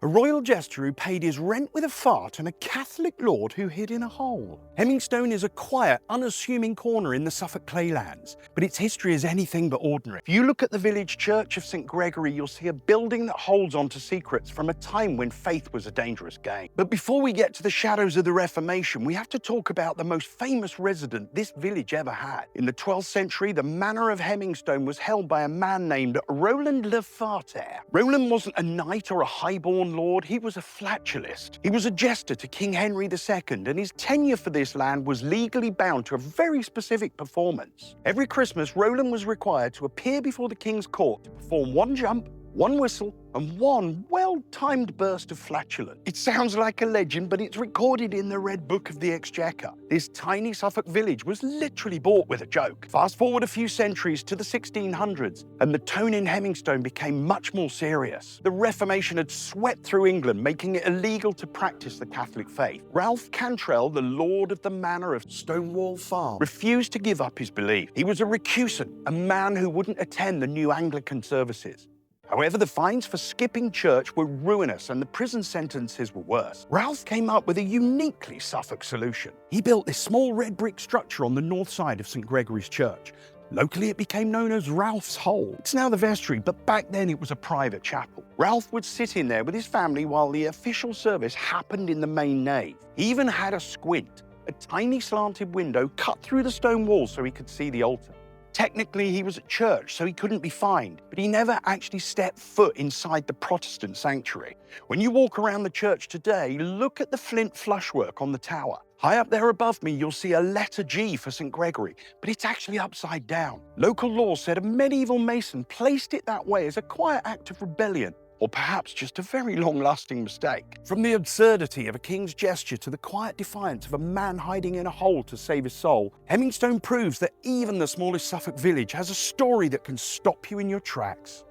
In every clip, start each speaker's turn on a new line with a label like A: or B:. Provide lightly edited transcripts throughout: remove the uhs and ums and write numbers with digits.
A: A royal jester who paid his rent with a fart and a Catholic lord who hid in a hole. Hemingstone is a quiet, unassuming corner in the Suffolk claylands, but its history is anything but ordinary. If you look at the village church of St Gregory, you'll see a building that holds on to secrets from a time when faith was a dangerous game. But before we get to the shadows of the Reformation, we have to talk about the most famous resident this village ever had. In the 12th century, the manor of Hemingstone was held by a man named Roland le Fartere. Roland wasn't a knight or a highborn lord, he was a flatulist. He was a jester to King Henry II, and his tenure for this land was legally bound to a very specific performance. Every Christmas, Roland was required to appear before the king's court to perform one jump, one whistle, and one well-timed burst of flatulence. It sounds like a legend, but it's recorded in the Red Book of the Exchequer. This tiny Suffolk village was literally bought with a joke. Fast forward a few centuries to the 1600s, and the tone in Hemingstone became much more serious. The Reformation had swept through England, making it illegal to practice the Catholic faith. Ralph Cantrell, the lord of the manor of Stonewall Farm, refused to give up his belief. He was a recusant, a man who wouldn't attend the new Anglican services. However, the fines for skipping church were ruinous and the prison sentences were worse. Ralph came up with a uniquely Suffolk solution. He built this small red brick structure on the north side of St Gregory's Church. Locally, it became known as Ralph's Hole. It's now the vestry, but back then it was a private chapel. Ralph would sit in there with his family while the official service happened in the main nave. He even had a squint, a tiny slanted window cut through the stone wall so he could see the altar. Technically, he was at church, so he couldn't be fined, but he never actually stepped foot inside the Protestant sanctuary. When you walk around the church today, look at the flint flushwork on the tower. High up there above me, you'll see a letter G for St Gregory, but it's actually upside down. Local law said a medieval mason placed it that way as a quiet act of rebellion, or perhaps just a very long-lasting mistake. From the absurdity of a king's gesture to the quiet defiance of a man hiding in a hole to save his soul, Hemingstone proves that even the smallest Suffolk village has a story that can stop you in your tracks.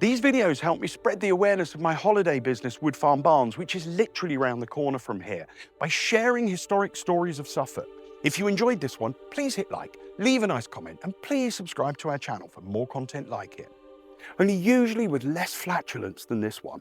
A: These videos help me spread the awareness of my holiday business, Woodfarm Barns, which is literally around the corner from here, by sharing historic stories of Suffolk. If you enjoyed this one, please hit like, leave a nice comment, and please subscribe to our channel for more content like it. Only usually with less flatulence than this one.